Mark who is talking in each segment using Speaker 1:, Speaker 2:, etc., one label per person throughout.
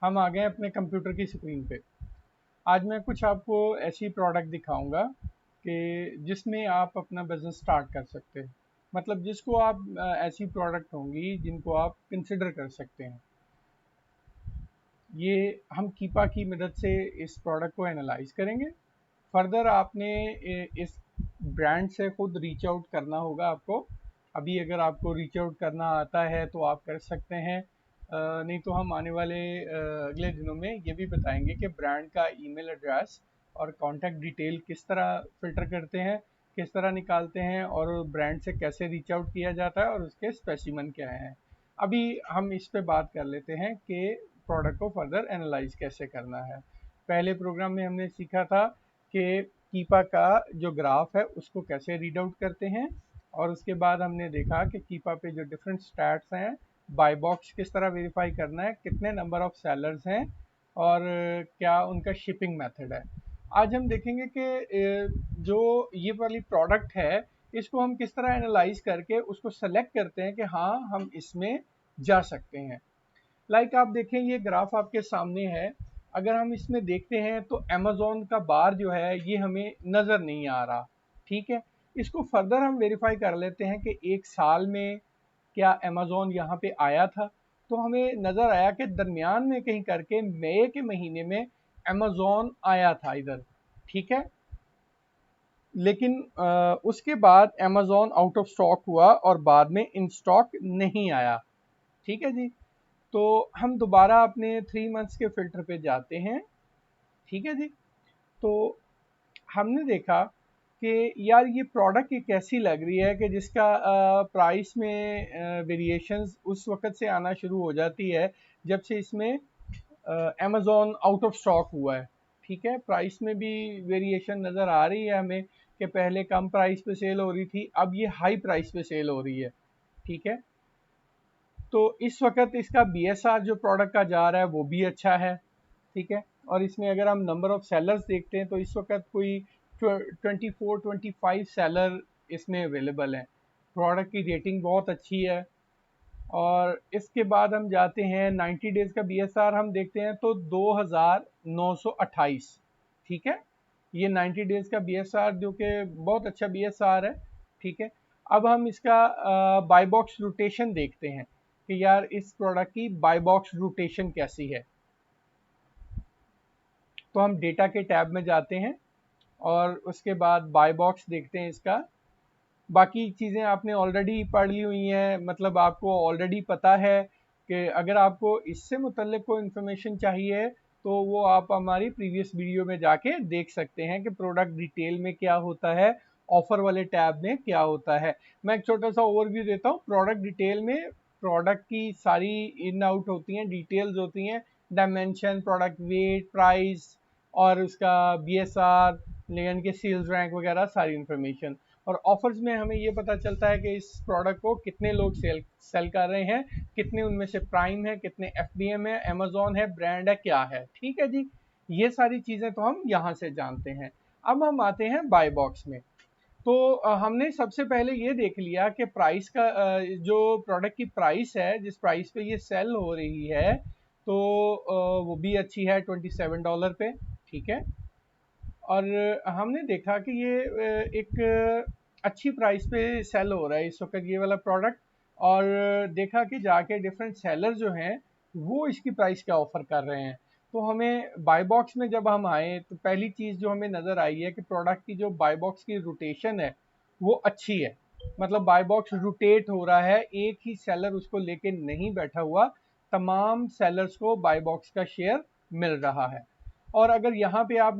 Speaker 1: हम आ गए अपने कंप्यूटर की स्क्रीन पे। आज मैं कुछ आपको ऐसी प्रोडक्ट दिखाऊंगा कि जिसमें आप अपना बिजनेस स्टार्ट कर सकते हैं। मतलब जिसको आप ऐसी प्रोडक्ट होंगी जिनको आप कंसिडर कर सकते हैं। ये हम कीपा की मदद से इस प्रोडक्ट को एनालाइज करेंगे। फर्दर आपने इस ब्रांड से खुद रीच आउट करना होगा आपको। अभी अगर आपको रीच आउट करना आता है तो आप कर सकते हैं, नहीं तो हम आने वाले अगले दिनों में ये भी बताएंगे कि ब्रांड का ईमेल एड्रेस और कॉन्टैक्ट डिटेल किस तरह फिल्टर करते हैं, किस तरह निकालते हैं और ब्रांड से कैसे रीच आउट किया जाता है और उसके स्पेसिमन क्या हैं। अभी हम इस पे बात कर लेते हैं कि प्रोडक्ट को फर्दर एनालाइज कैसे करना है। पहले प्रोग्राम में हमने सीखा था कि कीपा का जो ग्राफ है उसको कैसे रीड आउट करते हैं, और उसके बाद हमने देखा कि कीपा पे जो डिफरेंट स्टैट्स हैं, बाय बॉक्स किस तरह वेरीफाई करना है, कितने नंबर ऑफ सेलर्स हैं और क्या उनका शिपिंग मेथड है। आज हम देखेंगे कि जो ये वाली प्रोडक्ट है इसको हम किस तरह एनालाइज करके उसको सेलेक्ट करते हैं कि हाँ हम इसमें जा सकते हैं। लाइक आप देखें ये ग्राफ आपके सामने है। अगर हम इसमें देखते हैं तो अमेज़न का बार जो है ये हमें नज़र नहीं आ रहा। ठीक है, इसको फर्दर हम वेरीफाई कर लेते हैं कि एक साल में क्या अमेज़न यहाँ पे आया था। तो हमें नज़र आया कि दरमियान में कहीं करके मई के महीने में अमेज़न आया था इधर। ठीक है, लेकिन उसके बाद अमेज़न आउट ऑफ स्टॉक हुआ और बाद में इन स्टॉक नहीं आया। ठीक है जी। तो हम दोबारा अपने 3 मंथ्स के फिल्टर पे जाते हैं। ठीक है जी। तो हमने देखा कि यार ये प्रोडक्ट एक ऐसी लग रही है कि जिसका प्राइस में वेरिएशंस उस वक्त से आना शुरू हो जाती है जब से इसमें अमेज़न आउट ऑफ स्टॉक हुआ है। ठीक है, प्राइस में भी वेरिएशन नज़र आ रही है हमें कि पहले कम प्राइस पे सेल हो रही थी, अब ये हाई प्राइस पे सेल हो रही है। ठीक है, तो इस वक्त इसका बीएसआर जो प्रोडक्ट का जा रहा है वो भी अच्छा है। ठीक है, और इसमें अगर हम नंबर ऑफ सेलर्स देखते हैं तो इस वक्त कोई 24-25 सेलर इसमें अवेलेबल हैं। प्रोडक्ट की रेटिंग बहुत अच्छी है। और इसके बाद हम जाते हैं 90 डेज का बीएसआर हम देखते हैं तो 2928। ठीक है, ये 90 डेज का बीएसआर जो कि बहुत अच्छा बीएसआर है। ठीक है, अब हम इसका बाय बॉक्स रोटेशन देखते हैं कि यार इस प्रोडक्ट की बाय बॉक्स रोटेशन कैसी है। तो हम डेटा के टैब में जाते हैं और उसके बाद बाय बॉक्स देखते हैं इसका। बाकी चीज़ें आपने ऑलरेडी पढ़ ली हुई हैं, मतलब आपको ऑलरेडी पता है कि अगर आपको इससे मुतल्लिक कोई इन्फॉर्मेशन चाहिए तो वो आप हमारी प्रीवियस वीडियो में जाके देख सकते हैं कि प्रोडक्ट डिटेल में क्या होता है, ऑफर वाले टैब में क्या होता है। मैं एक छोटा सा ओवरव्यू देता हूँ। प्रोडक्ट डिटेल में प्रोडक्ट की सारी इन आउट होती हैं, डिटेल्स होती हैं, डायमेंशन, प्रोडक्ट वेट, प्राइस और उसका बीएसआर, यानी कि सेल्स रैंक वगैरह सारी इन्फॉर्मेशन। और ऑफर्स में हमें ये पता चलता है कि इस प्रोडक्ट को कितने लोग सेल कर रहे हैं, कितने उनमें से प्राइम है, कितने एफबीएम है, अमेजोन है, ब्रांड है, क्या है। ठीक है जी, ये सारी चीज़ें तो हम यहाँ से जानते हैं। अब हम आते हैं बाय बॉक्स में। तो हमने सबसे पहले ये देख लिया कि प्राइस का जो प्रोडक्ट की प्राइस है, जिस प्राइस पे ये सेल हो रही है, तो वो भी अच्छी है $27 पे। ठीक है, और हमने देखा कि ये एक अच्छी प्राइस पे सेल हो रहा है इस वक्त ये वाला प्रोडक्ट। और देखा कि जाके डिफरेंट सेलर जो हैं वो इसकी प्राइस क्या ऑफर कर रहे हैं। तो हमें बाय बॉक्स में जब हम आए तो पहली चीज़ जो हमें नज़र आई है कि प्रोडक्ट की जो बाय बॉक्स की रोटेशन है वो अच्छी है। मतलब बाय बॉक्स रोटेट हो रहा है, एक ही सेलर उसको लेके नहीं बैठा हुआ, तमाम सेलर्स को बाय बॉक्स का शेयर मिल रहा है। और अगर यहाँ पे आप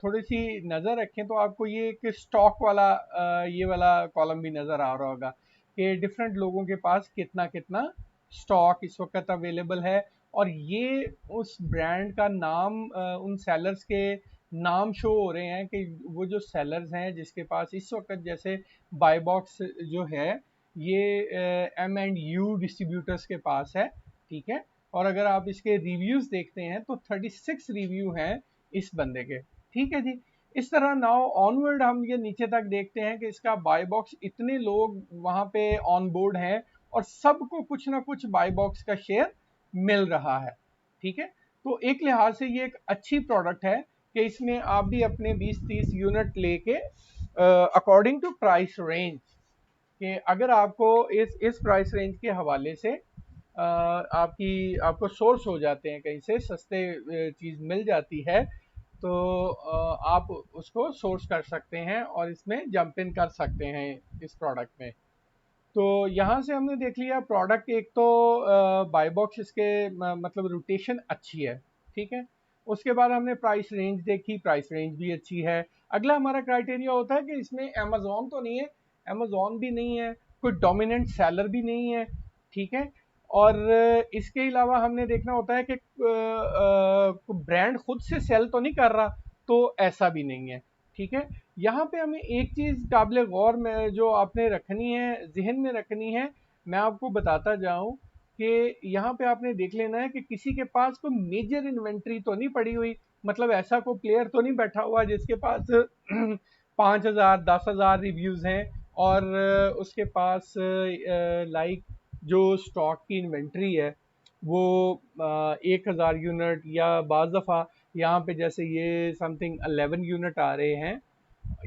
Speaker 1: थोड़ी सी नज़र रखें तो आपको ये एक स्टॉक वाला ये वाला कॉलम भी नज़र आ रहा होगा कि डिफरेंट लोगों के पास कितना कितना स्टॉक इस वक्त अवेलेबल है। और ये उस ब्रांड का नाम, उन सेलर्स के नाम शो हो रहे हैं कि वो जो सेलर्स हैं जिसके पास इस वक्त, जैसे बाय बॉक्स जो है ये M&U डिस्ट्रीब्यूटर्स के पास है। ठीक है, और अगर आप इसके रिव्यूज देखते हैं तो 36 रिव्यू हैं इस बंदे के। ठीक है जी। इस तरह नाउ ऑनवर्ड हम ये नीचे तक देखते हैं कि इसका बाय बॉक्स इतने लोग वहां पे ऑन बोर्ड हैं और सबको कुछ ना कुछ बाय बॉक्स का शेयर मिल रहा है। ठीक है, तो एक लिहाज से ये एक अच्छी प्रोडक्ट है कि इसमें आप भी अपने 20-30 यूनिट लेके अकॉर्डिंग टू प्राइस रेंज, कि अगर आपको इस प्राइस रेंज के हवाले से आपको सोर्स हो जाते हैं, कहीं से सस्ते चीज़ मिल जाती है, तो आप उसको सोर्स कर सकते हैं और इसमें जंप इन कर सकते हैं इस प्रोडक्ट में। तो यहाँ से हमने देख लिया प्रोडक्ट, एक तो बाय बॉक्स इसके मतलब रोटेशन अच्छी है, ठीक है। उसके बाद हमने प्राइस रेंज देखी, प्राइस रेंज भी अच्छी है। अगला हमारा क्राइटेरिया होता है कि इसमें अमेजोन तो नहीं है, अमेजोन भी नहीं है, कोई डोमिनेंट सेलर भी नहीं है, ठीक है। और इसके अलावा हमने देखना होता है कि ब्रांड खुद से सेल तो नहीं कर रहा, तो ऐसा भी नहीं है, ठीक है। यहाँ पे हमें एक चीज काबिल गौर में जो आपने रखनी है, जहन में रखनी है, मैं आपको बताता जाऊं कि यहाँ पे आपने देख लेना है कि किसी के पास कोई मेजर इन्वेंट्री तो नहीं पड़ी हुई, मतलब ऐसा कोई प्लेयर तो नहीं बैठा हुआ जिसके पास 5,000 10,000 रिव्यूज हैं और उसके पास लाइक जो स्टॉक की इन्वेंट्री है वो 1,000 यूनिट, या बाज़ दफ़ा यहाँ पे जैसे ये समथिंग 11 यूनिट आ रहे हैं,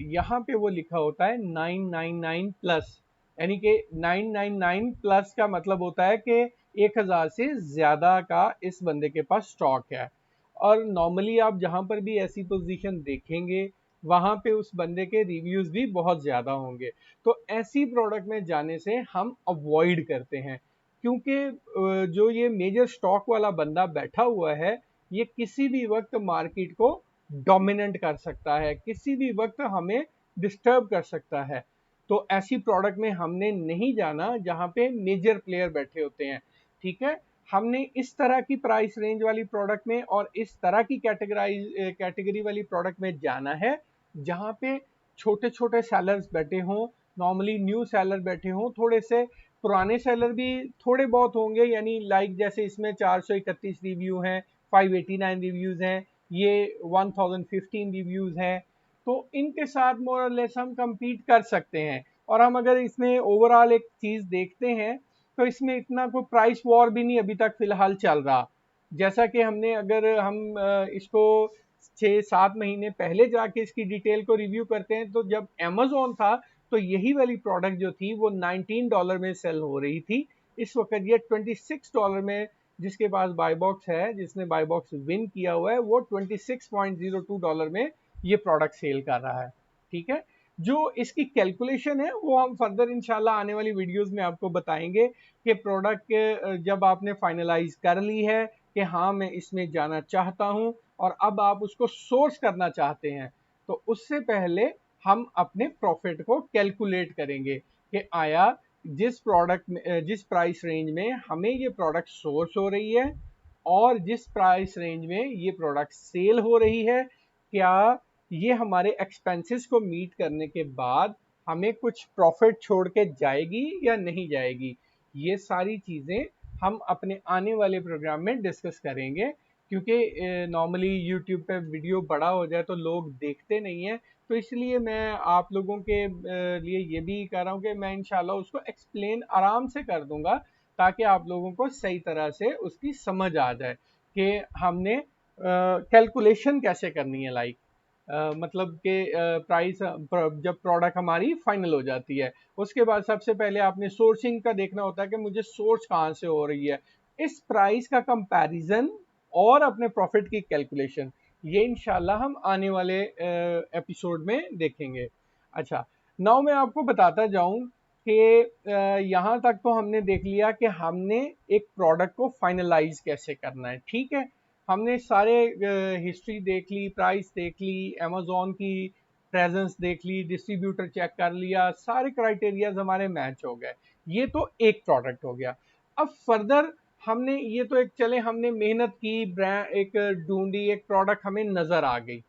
Speaker 1: यहाँ पे वो लिखा होता है 999 प्लस, यानी कि 999 प्लस का मतलब होता है कि 1,000 से ज़्यादा का इस बंदे के पास स्टॉक है। और नॉर्मली आप जहाँ पर भी ऐसी पोजीशन देखेंगे वहाँ पे उस बंदे के रिव्यूज़ भी बहुत ज़्यादा होंगे। तो ऐसी प्रोडक्ट में जाने से हम अवॉइड करते हैं, क्योंकि जो ये मेजर स्टॉक वाला बंदा बैठा हुआ है, ये किसी भी वक्त मार्केट को डोमिनेंट कर सकता है, किसी भी वक्त हमें डिस्टर्ब कर सकता है। तो ऐसी प्रोडक्ट में हमने नहीं जाना जहां पे मेजर प्लेयर बैठे होते हैं, ठीक है। हमने इस तरह की प्राइस रेंज वाली प्रोडक्ट में और इस तरह की कैटेगरी वाली प्रोडक्ट में जाना है जहां पे छोटे छोटे सेलर्स बैठे हों, नॉर्मली न्यू सेलर बैठे हों, थोड़े से पुराने सेलर भी थोड़े बहुत होंगे, यानी लाइक जैसे इसमें 431 रिव्यू हैं, 589 रिव्यूज हैं, ये 1015 रिव्यूज हैं, तो इनके साथ मोर और लेस हम compete कर सकते हैं। और हम अगर इसमें ओवरऑल एक चीज देखते हैं तो इसमें इतना कोई प्राइस वॉर भी नहीं अभी तक फिलहाल चल रहा। जैसा कि हमने, अगर हम इसको 6-7 महीने पहले जाके इसकी डिटेल को रिव्यू करते हैं, तो जब अमेजोन था तो यही वाली प्रोडक्ट जो थी वो $19 में सेल हो रही थी। इस वक्त ये $26 में, जिसके पास बाय बॉक्स है, जिसने बाय बॉक्स विन किया हुआ है, वो $26.02 में ये प्रोडक्ट सेल कर रहा है, ठीक है। जो इसकी कैलकुलेशन है वो हम फर्दर इंशाल्लाह आने वाली वीडियोस में आपको बताएंगे कि प्रोडक्ट जब आपने फाइनलाइज कर ली है कि हाँ मैं इसमें जाना चाहता हूँ और अब आप उसको सोर्स करना चाहते हैं, तो उससे पहले हम अपने प्रॉफिट को कैलकुलेट करेंगे कि आया जिस प्राइस रेंज में हमें ये प्रोडक्ट सोर्स हो रही है और जिस प्राइस रेंज में ये प्रोडक्ट सेल हो रही है, क्या ये हमारे एक्सपेंसेस को मीट करने के बाद हमें कुछ प्रॉफिट छोड़ के जाएगी या नहीं जाएगी। ये सारी चीज़ें हम अपने आने वाले प्रोग्राम में डिस्कस करेंगे, क्योंकि नॉर्मली यूट्यूब पे वीडियो बड़ा हो जाए तो लोग देखते नहीं हैं, तो इसलिए मैं आप लोगों के लिए ये भी कह रहा हूँ कि मैं इंशाल्लाह उसको एक्सप्लेन आराम से कर दूंगा, ताकि आप लोगों को सही तरह से उसकी समझ आ जाए कि हमने कैलकुलेशन कैसे करनी है, लाइक मतलब कि प्राइस जब प्रोडक्ट हमारी फाइनल हो जाती है, उसके बाद सबसे पहले आपने सोर्सिंग का देखना होता है कि मुझे सोर्स कहाँ से हो रही है, इस प्राइस का कंपैरिजन और अपने प्रॉफिट की कैलकुलेशन, ये इंशाल्लाह हम आने वाले एपिसोड में देखेंगे। अच्छा, नाउ मैं आपको बताता जाऊं कि यहाँ तक तो हमने देख लिया कि हमने एक प्रोडक्ट को फाइनलाइज कैसे करना है, ठीक है। हमने सारे हिस्ट्री देख ली, प्राइस देख ली, अमेजोन की प्रेजेंस देख ली, डिस्ट्रीब्यूटर चेक कर लिया, सारे क्राइटेरियाज हमारे मैच हो गए। ये तो एक प्रोडक्ट हो गया। अब फर्दर हमने ये तो एक चले, हमने मेहनत की, ब्रांड एक ढूंढी, एक प्रोडक्ट हमें नजर आ गई।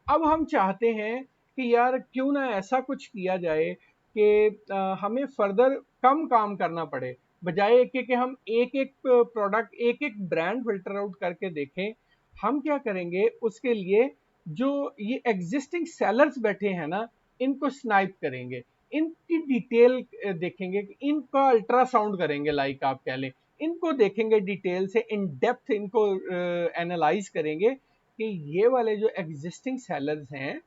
Speaker 1: अब हम चाहते हैं कि यार क्यों ना ऐसा कुछ किया जाए कि हमें फर्दर कम काम करना पड़े, बजाय कि हम एक एक प्रोडक्ट, एक एक ब्रांड फिल्टर आउट करके देखें। हम क्या करेंगे उसके लिए, जो ये एग्जिस्टिंग सेलर्स बैठे हैं ना, इनको स्नाइप करेंगे, इनकी डिटेल देखेंगे, इनका अल्ट्रासाउंड करेंगे, लाइक आप कह लें, इनको देखेंगे डिटेल से, इन डेप्थ इनको एनालाइज करेंगे कि ये वाले जो एग्जिस्टिंग सेलर्स हैं,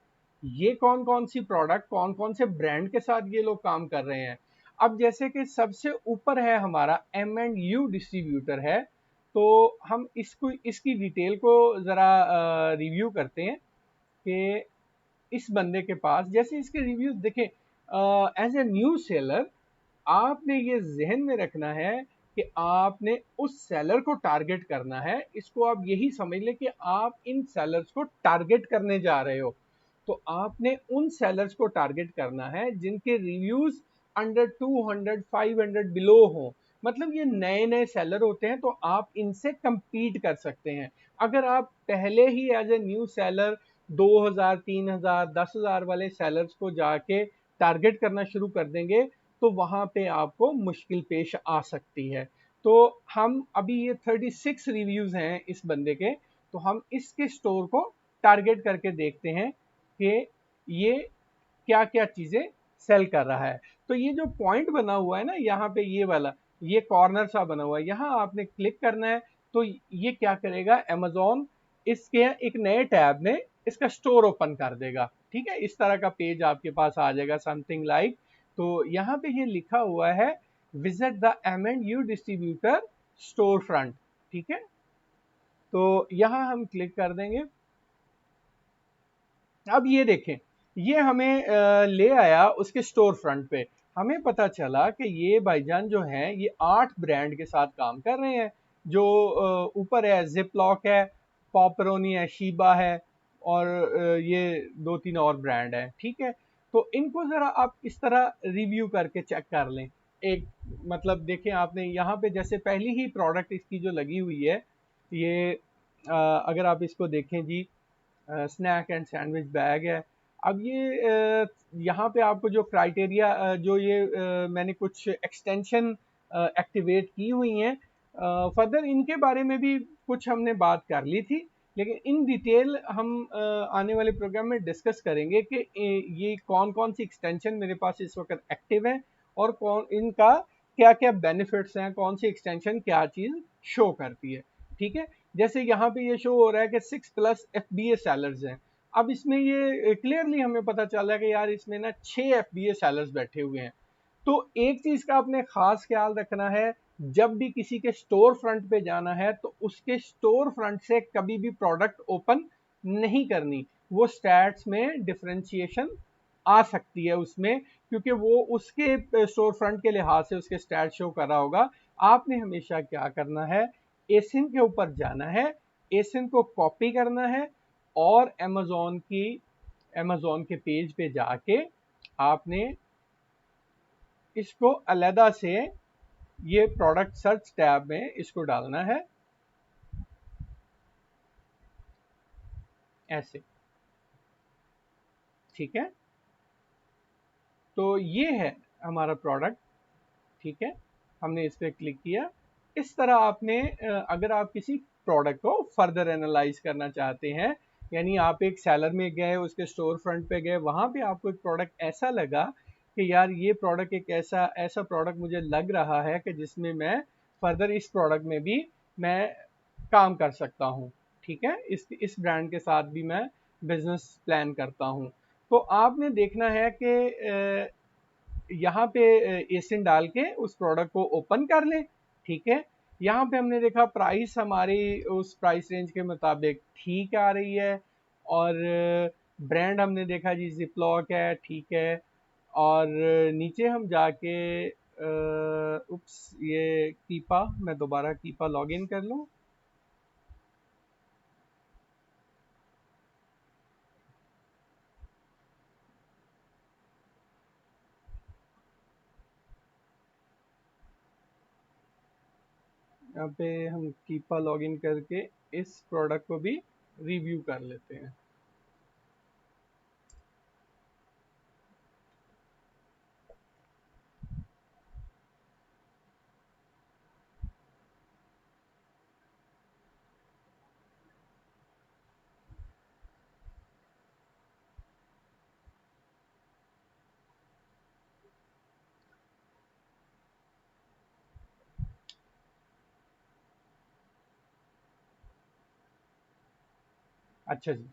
Speaker 1: ये कौन कौन सी प्रोडक्ट, कौन कौन से ब्रांड के साथ ये लोग काम कर रहे हैं। अब जैसे कि सबसे ऊपर है हमारा M&U डिस्ट्रीब्यूटर है, तो हम इसको, इसकी डिटेल को ज़रा रिव्यू करते हैं कि इस बंदे के पास, जैसे इसके रिव्यूज देखें, एज ए न्यू सेलर आपने ये जहन में रखना है कि आपने उस सेलर को टारगेट करना है। इसको आप यही समझ लें कि आप इन सेलर्स को टारगेट करने जा रहे हो। तो आपने उन सेलर्स को टारगेट करना है जिनके रिव्यूज अंडर 200 500 बिलो हो, मतलब ये नए नए सेलर होते हैं, तो आप इनसे compete कर सकते हैं। अगर आप पहले ही एज ए न्यू सेलर 2000 3000 10,000 वाले सेलर्स को जाके टारगेट करना शुरू कर देंगे, तो वहां पे आपको मुश्किल पेश आ सकती है। तो हम अभी, ये 36 रिव्यूज हैं इस बंदे के, तो हम इसके स्टोर को टारगेट करके देखते हैं कि ये क्या क्या चीजें सेल कर रहा है। तो ये जो पॉइंट बना हुआ है ना यहाँ पे, ये वाला, ये कॉर्नर सा बना हुआ है, यहाँ आपने क्लिक करना है। तो ये क्या करेगा, अमेजोन इसके एक नए टैब में इसका स्टोर ओपन कर देगा। ठीक है, इस तरह का पेज आपके पास आ जाएगा, समथिंग लाइक। तो यहाँ पे ये लिखा हुआ है visit the M&U distributor store front. ठीक है, तो यहाँ हम क्लिक कर देंगे। अब ये देखें, ये हमें ले आया उसके स्टोर फ्रंट पे। हमें पता चला कि ये भाईजान जो हैं, ये 8 ब्रांड के साथ काम कर रहे हैं। जो ऊपर है, जिपलॉक है, पॉपरोनी है, शीबा है, और ये 2-3 और ब्रांड है। ठीक है, तो इनको जरा आप इस तरह रिव्यू करके चेक कर लें। एक, मतलब देखें, आपने यहाँ पे जैसे पहली ही प्रोडक्ट इसकी जो लगी हुई है, ये अगर आप इसको देखें जी, स्नैक एंड सैंडविच बैग है। अब ये यहाँ पे आपको जो क्राइटेरिया, जो ये मैंने कुछ एक्सटेंशन एक्टिवेट की हुई हैं, फर्दर इनके बारे में भी कुछ हमने बात कर ली थी, लेकिन इन डिटेल हम आने वाले प्रोग्राम में डिस्कस करेंगे कि ये कौन कौन सी एक्सटेंशन मेरे पास इस वक्त एक्टिव है, और कौन इनका क्या क्या बेनिफिट्स हैं, कौन सी एक्सटेंशन क्या चीज़ शो करती है। ठीक है, जैसे यहाँ पे ये शो हो रहा है कि 6+ FBA सेलर्स हैं। अब इसमें ये क्लियरली हमें पता चल रहा है कि यार इसमें ना 6 FBA सेलर्स बैठे हुए हैं। तो एक चीज का आपने खास ख्याल रखना है, जब भी किसी के स्टोर फ्रंट पे जाना है, तो उसके स्टोर फ्रंट से कभी भी प्रोडक्ट ओपन नहीं करनी। वो स्टैट्स में डिफरेंशिएशन आ सकती है उसमें, क्योंकि वो उसके स्टोर फ्रंट के लिहाज से उसके स्टैट शो कर रहा होगा। आपने हमेशा क्या करना है, एसिन के ऊपर जाना है, एसिन को कॉपी करना है, और अमेजोन के पेज पे जाके आपने इसको अलहदा से, ये प्रोडक्ट सर्च टैब में इसको डालना है, ऐसे। ठीक है, तो ये है हमारा प्रोडक्ट। ठीक है, हमने इस पर क्लिक किया। इस तरह आपने अगर आप किसी प्रोडक्ट को फर्दर एनालाइज करना चाहते हैं, यानी आप एक सेलर में गए, उसके स्टोर फ्रंट पे गए, वहां पे आपको एक प्रोडक्ट ऐसा लगा कि यार ये प्रोडक्ट एक ऐसा ऐसा प्रोडक्ट मुझे लग रहा है कि जिसमें मैं फर्दर इस प्रोडक्ट में भी मैं काम कर सकता हूँ। ठीक है, इस ब्रांड के साथ भी मैं बिजनेस प्लान करता हूँ। तो आपने देखना है कि यहाँ पे एसिन डाल के उस प्रोडक्ट को ओपन कर लें। ठीक है, यहाँ पे हमने देखा प्राइस हमारी उस प्राइस रेंज के मुताबिक ठीक आ रही है, और ब्रांड हमने देखा जी जिपलॉक है। ठीक है, और नीचे हम जाके उप्स, ये कीपा, मैं दोबारा कीपा लॉग इन कर लूँ। यहाँ पे हम कीपा लॉग इन करके इस प्रोडक्ट को भी रिव्यू कर लेते हैं। अच्छा जी,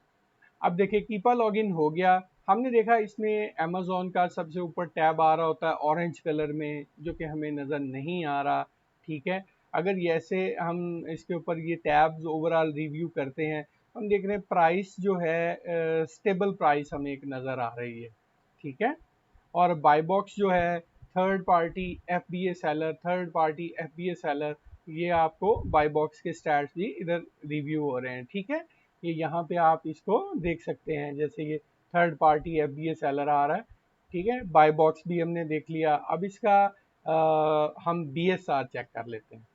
Speaker 1: अब देखिए कीपा लॉगिन हो गया। हमने देखा इसमें अमेज़ॉन का सबसे ऊपर टैब आ रहा होता है ऑरेंज कलर में, जो कि हमें नज़र नहीं आ रहा। ठीक है, अगर ऐसे हम इसके ऊपर ये टैब्स ओवरऑल रिव्यू करते हैं, हम देख रहे हैं प्राइस जो है स्टेबल प्राइस हमें एक नज़र आ रही है। ठीक है, और बाय बॉक्स जो है third party FBA seller, third party FBA seller, ये आपको बाय बॉक्स के स्टैट्स भी इधर रिव्यू हो रहे हैं। ठीक है, ये यहाँ पे आप इसको देख सकते हैं, जैसे ये थर्ड पार्टी एफबीए सेलर आ रहा है। ठीक है, बाय बॉक्स भी हमने देख लिया। अब इसका हम बीएसआर चेक कर लेते हैं।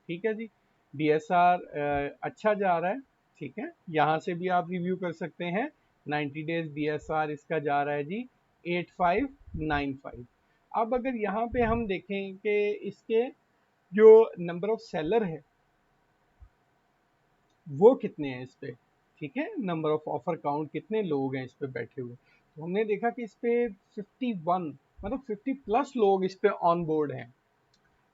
Speaker 1: ठीक है जी, बीएसआर अच्छा जा रहा है। ठीक है, यहाँ से भी आप रिव्यू कर सकते हैं। 90 डेज बीएसआर इसका जा रहा है जी 8595। अब अगर यहाँ पे हम देखें कि इसके जो नंबर ऑफ सेलर है वो कितने हैं इस पे। ठीक है, नंबर ऑफ ऑफर काउंट कितने लोग हैं इस पे बैठे हुए, तो हमने देखा कि इस पे 51 मतलब 50 प्लस लोग इस पे ऑन बोर्ड हैं।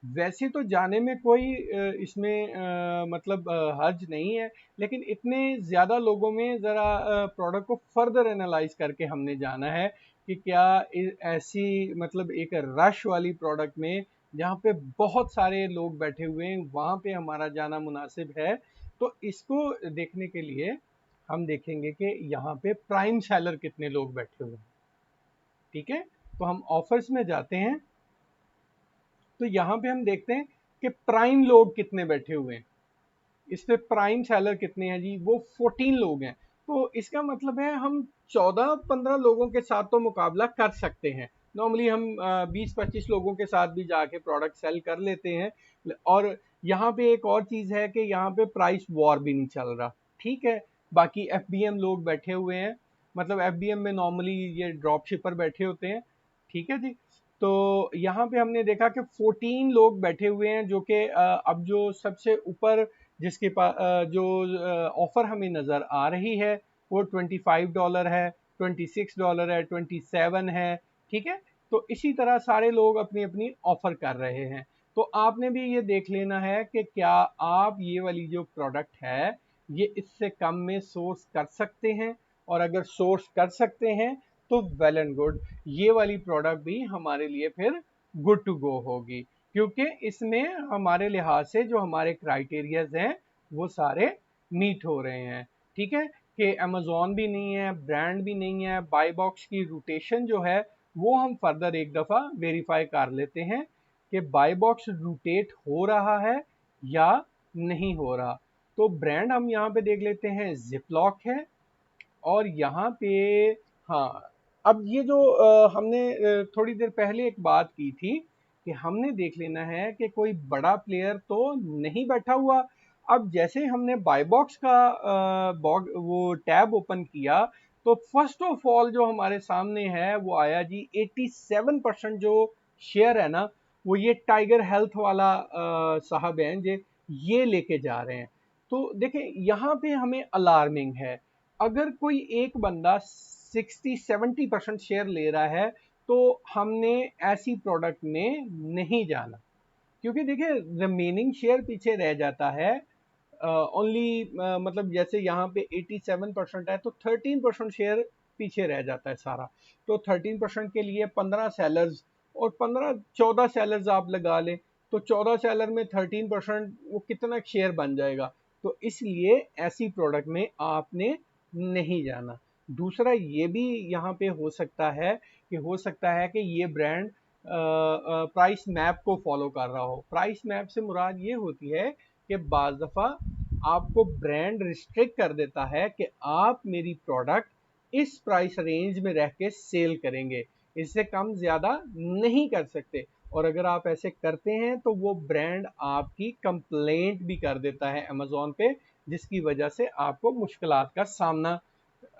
Speaker 1: वैसे तो जाने में कोई इसमें मतलब हर्ज नहीं है, लेकिन इतने ज़्यादा लोगों में ज़रा प्रोडक्ट को फर्दर एनालाइज करके हमने जाना है कि क्या ऐसी मतलब एक रश वाली प्रोडक्ट में जहाँ पे बहुत सारे लोग बैठे हुए हैं वहाँ पे हमारा जाना मुनासिब है। तो इसको देखने के लिए हम देखेंगे कि यहाँ पे प्राइम सेलर कितने लोग बैठे हुए हैं। ठीक है, तो हम ऑफर्स में जाते हैं, तो यहाँ पे हम देखते हैं कि प्राइम लोग कितने बैठे हुए हैं। इस पे प्राइम सेलर कितने हैं जी, वो 14 लोग हैं। तो इसका मतलब है हम 14-15 लोगों के साथ तो मुकाबला कर सकते हैं। नॉर्मली हम 20-25 लोगों के साथ भी जाके प्रोडक्ट सेल कर लेते हैं। और यहाँ पे एक और चीज़ है कि यहाँ पे प्राइस वॉर भी नहीं चल रहा। ठीक है, बाकी एफबीएम लोग बैठे हुए हैं, मतलब एफबीएम में नॉर्मली ये ड्रॉप शिपर बैठे होते हैं। ठीक है जी, तो यहाँ पे हमने देखा कि 14 लोग बैठे हुए हैं, जो कि अब जो सबसे ऊपर जिसके पास जो ऑफर हमें नज़र आ रही है वो $25 है, $26 है, 27 है। ठीक है, तो इसी तरह सारे लोग अपनी अपनी ऑफर कर रहे हैं। तो आपने भी ये देख लेना है कि क्या आप ये वाली जो प्रोडक्ट है ये इससे कम में सोर्स कर सकते हैं, और अगर सोर्स कर सकते हैं तो वेल एंड गुड, ये वाली प्रोडक्ट भी हमारे लिए फिर गुड टू गो होगी, क्योंकि इसमें हमारे लिहाज से जो हमारे क्राइटेरियाज हैं वो सारे मीट हो रहे हैं। ठीक है, कि अमेजोन भी नहीं है, ब्रांड भी नहीं है, बाय बॉक्स की रोटेशन जो है वो हम फर्दर एक दफ़ा वेरीफाई कर लेते हैं कि बाय बॉक्स रोटेट हो रहा है या नहीं हो रहा। तो ब्रांड हम यहाँ पे देख लेते हैं, जिपलॉक है। और यहाँ पे हाँ, अब ये जो हमने थोड़ी देर पहले एक बात की थी कि हमने देख लेना है कि कोई बड़ा प्लेयर तो नहीं बैठा हुआ। अब जैसे हमने बाय बॉक्स का वो टैब ओपन किया, तो फर्स्ट ऑफ ऑल जो हमारे सामने है वो आया जी 87% जो शेयर है ना, वो ये टाइगर हेल्थ वाला साहब हैं जे ये लेके जा रहे हैं। तो देखें यहाँ पे हमें अलार्मिंग है। अगर कोई एक बंदा 60-70% शेयर ले रहा है तो हमने ऐसी प्रोडक्ट में नहीं जाना, क्योंकि देखिए रिमेनिंग शेयर पीछे रह जाता है। ओनली मतलब जैसे यहाँ पे 87% है तो 13% शेयर पीछे रह जाता है सारा। तो 13% के लिए 15 सेलर्स और 15-14 सेलर्स आप लगा लें, तो 14 सेलर में 13% वो कितना शेयर बन जाएगा। तो इसलिए ऐसी प्रोडक्ट में आपने नहीं जाना। दूसरा ये भी यहाँ पे हो सकता है कि ये ब्रांड प्राइस मैप को फॉलो कर रहा हो। प्राइस मैप से मुराद ये होती है कि बाज़ दफ़ा आपको ब्रांड रिस्ट्रिक्ट कर देता है कि आप मेरी प्रोडक्ट इस प्राइस रेंज में रह के सेल करेंगे, इससे कम ज़्यादा नहीं कर सकते। और अगर आप ऐसे करते हैं तो वो ब्रांड आपकी कंप्लेंट भी कर देता है अमेज़ॉन पे, जिसकी वजह से आपको मुश्किलात का सामना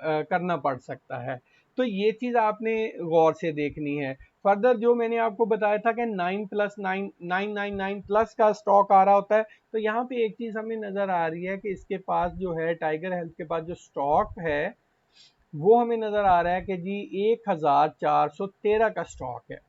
Speaker 1: करना पड़ सकता है। तो ये चीज़ आपने गौर से देखनी है। फर्दर जो मैंने आपको बताया था कि 9+9 प्लस का स्टॉक आ रहा होता है, तो यहाँ पे एक चीज़ हमें नज़र आ रही है कि इसके पास जो है टाइगर हेल्थ के पास जो स्टॉक है वो हमें नज़र आ रहा है कि जी 1413 का स्टॉक है।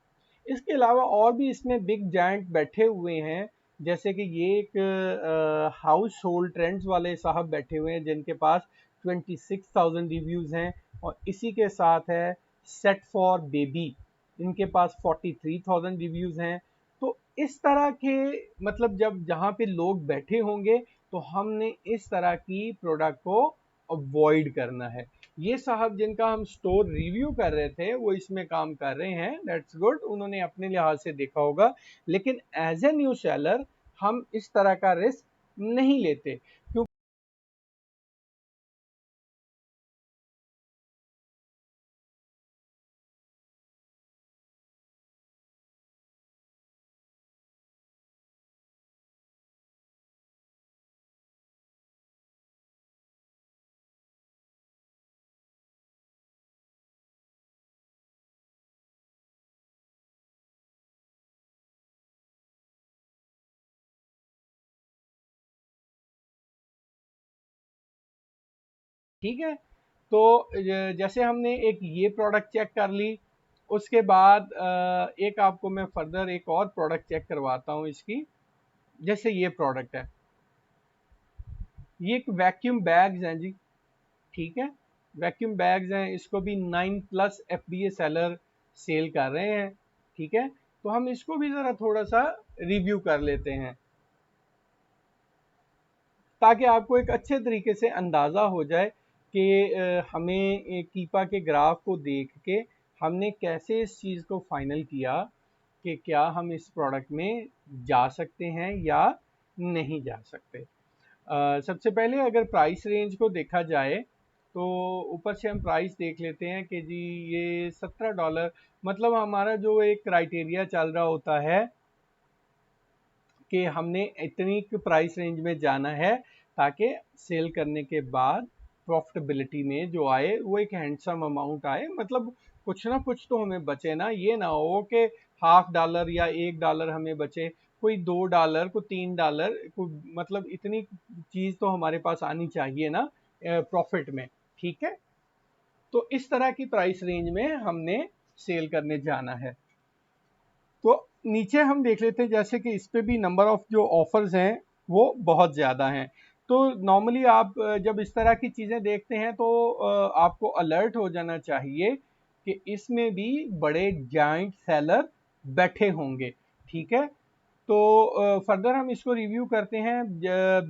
Speaker 1: इसके अलावा और भी इसमें बिग जायंट बैठे हुए हैं, जैसे कि ये एक हाउस होल्ड ट्रेंड्स वाले साहब बैठे हुए हैं जिनके पास 26,000 रिव्यूज़ हैं। और इसी के साथ है सेट फॉर बेबी, इनके पास 43,000 रिव्यूज़ हैं। तो इस तरह के मतलब जब जहाँ पे लोग बैठे होंगे तो हमने इस तरह की प्रोडक्ट को अवॉइड करना है। ये साहब जिनका हम स्टोर रिव्यू कर रहे थे वो इसमें काम कर रहे हैं, दैट्स गुड, उन्होंने अपने लिहाज से देखा होगा। लेकिन एज ए न्यू सेलर हम इस तरह का रिस्क नहीं लेते, क्योंकि ठीक है। तो जैसे हमने एक ये प्रोडक्ट चेक कर ली, उसके बाद एक आपको मैं फर्दर एक और प्रोडक्ट चेक करवाता हूँ इसकी। जैसे ये प्रोडक्ट है, ये एक वैक्यूम बैग्स हैं जी, ठीक है, वैक्यूम बैग्स हैं, इसको भी 9+ FBA सेलर सेल कर रहे हैं। ठीक है, तो हम इसको भी ज़रा थोड़ा सा रिव्यू कर लेते हैं ताकि आपको एक अच्छे तरीके से अंदाज़ा हो जाए कि हमें कीपा के ग्राफ को देख के हमने कैसे इस चीज़ को फाइनल किया कि क्या हम इस प्रोडक्ट में जा सकते हैं या नहीं जा सकते। सबसे पहले अगर प्राइस रेंज को देखा जाए तो ऊपर से हम प्राइस देख लेते हैं कि जी ये $17, मतलब हमारा जो एक क्राइटेरिया चल रहा होता है कि हमने इतनी प्राइस रेंज में जाना है ताकि सेल करने के बाद प्रॉफिटेबिलिटी में जो आए वो एक हैंडसम अमाउंट आए, मतलब कुछ ना कुछ तो हमें बचे ना, ये ना हो कि $0.5 या $1 हमें बचे, कोई $2 को $3 को, मतलब इतनी चीज़ तो हमारे पास आनी चाहिए ना प्रॉफिट में। ठीक है, तो इस तरह की प्राइस रेंज में हमने सेल करने जाना है। तो नीचे हम देख लेते हैं जैसे कि इस पे भी नंबर ऑफ जो ऑफर्स हैं वो बहुत ज़्यादा हैं। तो नॉर्मली आप जब इस तरह की चीज़ें देखते हैं तो आपको अलर्ट हो जाना चाहिए कि इसमें भी बड़े जाइंट सेलर बैठे होंगे। ठीक है, तो फर्दर हम इसको रिव्यू करते हैं।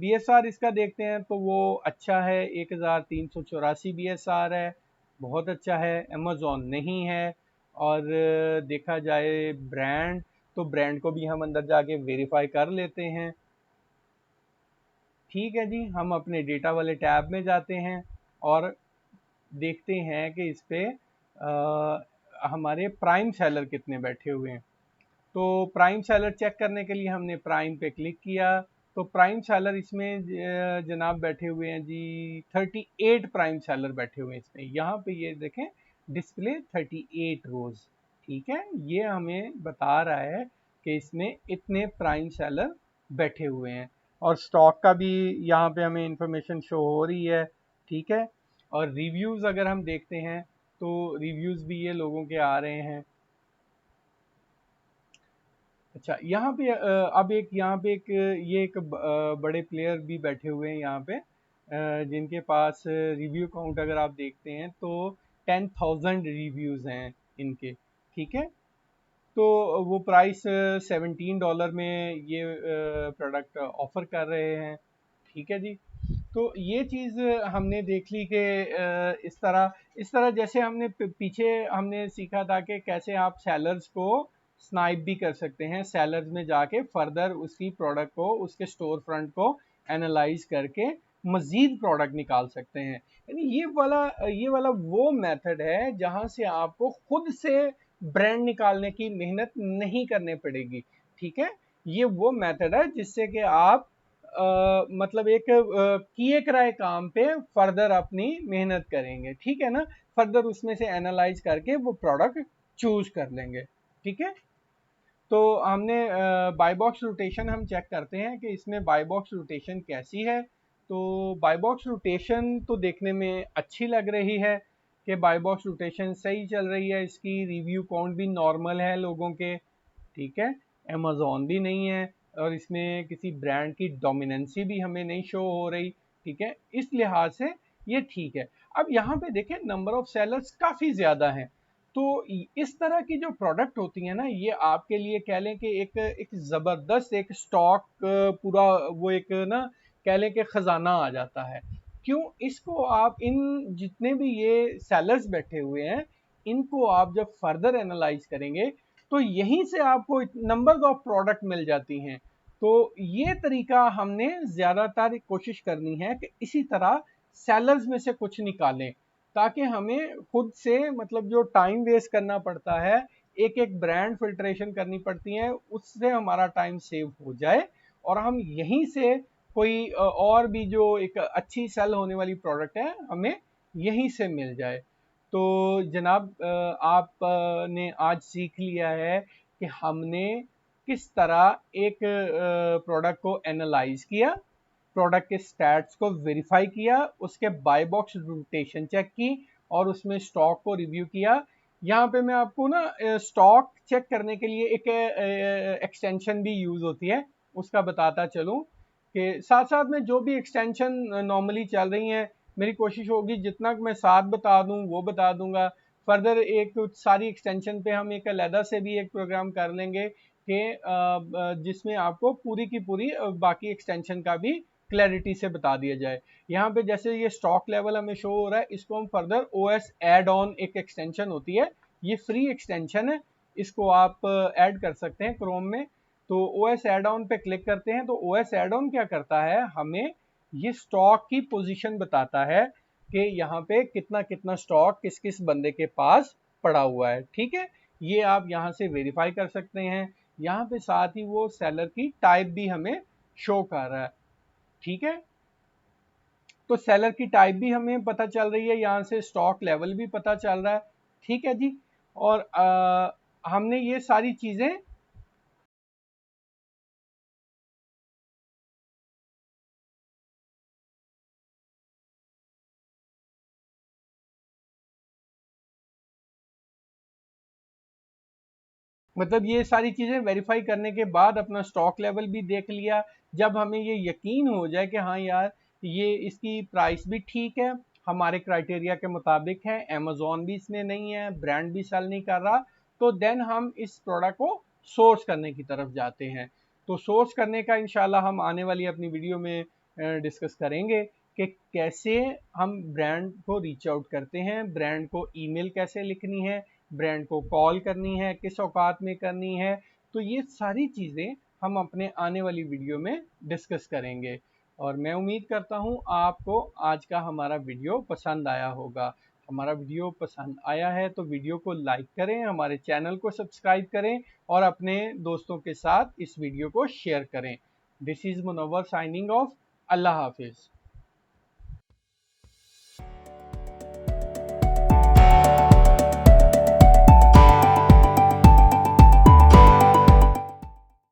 Speaker 1: BSR इसका देखते हैं तो वो अच्छा है, 1384 BSR है, बहुत अच्छा है। अमेज़ॉन नहीं है। और देखा जाए ब्रांड, तो ब्रांड को भी हम अंदर जाके वेरीफाई कर लेते हैं। ठीक है जी, हम अपने डेटा वाले टैब में जाते हैं और देखते हैं कि इस पे हमारे प्राइम सेलर कितने बैठे हुए हैं। तो प्राइम सेलर चेक करने के लिए हमने प्राइम पे क्लिक किया, तो प्राइम सेलर इसमें जनाब बैठे हुए हैं जी 38 प्राइम सेलर बैठे हुए हैं इसमें। यहाँ पे ये देखें डिस्प्ले 38 रोज। ठीक है, ये हमें बता रहा है कि इसमें इतने प्राइम सेलर बैठे हुए हैं। और स्टॉक का भी यहाँ पे हमें इंफॉर्मेशन शो हो रही है। ठीक है, और रिव्यूज़ अगर हम देखते हैं तो रिव्यूज़ भी ये लोगों के आ रहे हैं। अच्छा, यहाँ पे अब एक यहाँ पे एक ये एक बड़े प्लेयर भी बैठे हुए हैं यहाँ पे, जिनके पास रिव्यू काउंट अगर आप देखते हैं तो 10,000 रिव्यूज़ हैं इनके। ठीक है, तो वो प्राइस $17 में ये प्रोडक्ट ऑफर कर रहे हैं। ठीक है जी, तो ये चीज़ हमने देख ली कि इस तरह जैसे हमने पीछे हमने सीखा था कि कैसे आप सेलर्स को स्नाइप भी कर सकते हैं, सेलर्स में जाके फर्दर उसी प्रोडक्ट को उसके स्टोर फ्रंट को एनालाइज करके मज़ीद प्रोडक्ट निकाल सकते हैं। यानी ये वाला वो मेथड है जहाँ से आपको खुद से ब्रांड निकालने की मेहनत नहीं करने पड़ेगी। ठीक है, ये वो मेथड है जिससे कि आप मतलब एक किए कराए काम पे फर्दर अपनी मेहनत करेंगे। ठीक है ना, फर्दर उसमें से एनालाइज करके वो प्रोडक्ट चूज कर लेंगे। ठीक है, तो हमने बाय बॉक्स रोटेशन हम चेक करते हैं कि इसमें बाय बॉक्स रोटेशन कैसी है। तो बाय बॉक्स रोटेशन तो देखने में अच्छी लग रही है कि बाय बॉक्स रोटेशन सही चल रही है, इसकी रिव्यू काउंट भी नॉर्मल है लोगों के। ठीक है, अमेज़ॉन भी नहीं है और इसमें किसी ब्रांड की डोमिनेंसी भी हमें नहीं शो हो रही। ठीक है, इस लिहाज से ये ठीक है। अब यहाँ पे देखें नंबर ऑफ सेलर्स काफ़ी ज़्यादा हैं, तो इस तरह की जो प्रोडक्ट होती है ना, ये आपके लिए कह लें कि एक एक ज़बरदस्त एक स्टॉक पूरा वो एक ना कह लें कि ख़जाना आ जाता है। क्यों? इसको आप इन जितने भी ये सेलर्स बैठे हुए हैं, इनको आप जब फर्दर एनालाइज करेंगे तो यहीं से आपको नंबर ऑफ प्रोडक्ट मिल जाती हैं। तो ये तरीका हमने ज़्यादातर कोशिश करनी है कि इसी तरह सेलर्स में से कुछ निकालें, ताकि हमें खुद से मतलब जो टाइम वेस्ट करना पड़ता है, एक एक ब्रांड फिल्ट्रेशन करनी पड़ती है, उससे हमारा टाइम सेव हो जाए और हम यहीं से कोई और भी जो एक अच्छी सेल होने वाली प्रोडक्ट है हमें यहीं से मिल जाए। तो जनाब आपने आज सीख लिया है कि हमने किस तरह एक प्रोडक्ट को एनालाइज किया, प्रोडक्ट के स्टैट्स को वेरीफाई किया, उसके बाय बॉक्स रोटेशन चेक की और उसमें स्टॉक को रिव्यू किया। यहाँ पे मैं आपको ना स्टॉक चेक करने के लिए एक एक्सटेंशन भी यूज होती है, उसका बताता चलूँ कि साथ साथ में जो भी एक्सटेंशन नॉर्मली चल रही हैं, मेरी कोशिश होगी जितना मैं साथ बता दूं वो बता दूंगा। फर्दर एक सारी एक्सटेंशन पे हम एक अलहदा से भी एक प्रोग्राम कर लेंगे कि जिसमें आपको पूरी की पूरी बाकी एक्सटेंशन का भी क्लैरिटी से बता दिया जाए। यहाँ पे जैसे ये स्टॉक लेवल हमें शो हो रहा है, इसको हम फर्दर ओएस एड ऑन एक एक्सटेंशन होती है, ये फ्री एक्सटेंशन है, इसको आप ऐड कर सकते हैं क्रोम में। तो ओएस एड ऑन पे क्लिक करते हैं तो ओएस एड ऑन क्या करता है, हमें ये स्टॉक की पोजीशन बताता है कि यहाँ पे कितना कितना स्टॉक किस किस बंदे के पास पड़ा हुआ है। ठीक है, ये आप यहाँ से वेरीफाई कर सकते हैं। यहाँ पे साथ ही वो सेलर की टाइप भी हमें शो कर रहा है। ठीक है, तो सेलर की टाइप भी हमें पता चल रही है, यहाँ से स्टॉक लेवल भी पता चल रहा है। ठीक है जी, और हमने ये सारी चीज़ें मतलब ये सारी चीज़ें वेरीफाई करने के बाद अपना स्टॉक लेवल भी देख लिया। जब हमें ये यकीन हो जाए कि हाँ यार ये इसकी प्राइस भी ठीक है, हमारे क्राइटेरिया के मुताबिक है, अमेजोन भी इसमें नहीं है, ब्रांड भी सेल नहीं कर रहा, तो देन हम इस प्रोडक्ट को सोर्स करने की तरफ जाते हैं। तो सोर्स करने का इंशाल्लाह हम आने वाली अपनी वीडियो में डिस्कस करेंगे कि कैसे हम ब्रांड को रीच आउट करते हैं, ब्रांड को ईमेल कैसे लिखनी है, ब्रांड को कॉल करनी है, किस औकात में करनी है। तो ये सारी चीज़ें हम अपने आने वाली वीडियो में डिस्कस करेंगे। और मैं उम्मीद करता हूँ आपको आज का हमारा वीडियो पसंद आया होगा। हमारा वीडियो पसंद आया है तो वीडियो को लाइक करें, हमारे चैनल को सब्सक्राइब करें और अपने दोस्तों के साथ इस वीडियो को शेयर करें। This is Munawar signing off. अल्लाह हाफिज़।